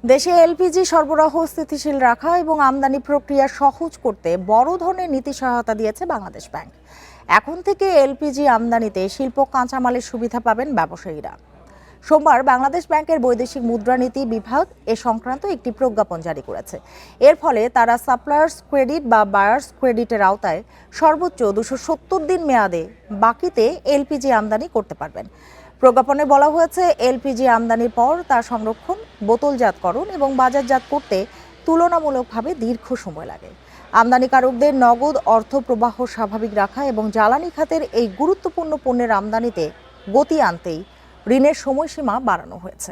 দেশে এলপিজি সরবরাহ স্থিতিশীল রাখা এবং আমদানি প্রক্রিয়া সহজ করতে বড় ধরনের নীতি সহায়তা দিয়েছে বাংলাদেশ ব্যাংক। এখন থেকে এলপিজি আমদানিতে শিল্প কাঁচামালের সুবিধা পাবেন ব্যবসায়ীরা। সোমবার বাংলাদেশ ব্যাংকের বৈদেশিক মুদ্রানীতি বিভাগ এ সংক্রান্ত একটি প্রজ্ঞাপন জারি করেছে। এর ফলে তারা সাপ্লায়ার্স ক্রেডিট বা বায়ার্স ক্রেডিটের আওতায় সর্বোচ্চ 270 দিন মেয়াদে বাকিতে এলপিজি আমদানি করতে পারবেন। প্রজ্ঞাপনে বলা হয়েছে, এলপিজি আমদানির পর তার সংরক্ষণ, বোতলজাতকরণ এবং বাজারজাত করতে তুলনামূলকভাবে দীর্ঘ সময় লাগে। আমদানিকারকদের নগদ অর্থ প্রবাহ স্বাভাবিক রাখা এবং জ্বালানি খাতের এই গুরুত্বপূর্ণ পণ্যের আমদানিতে গতি আনতেই ঋণের সময়সীমা বাড়ানো হয়েছে।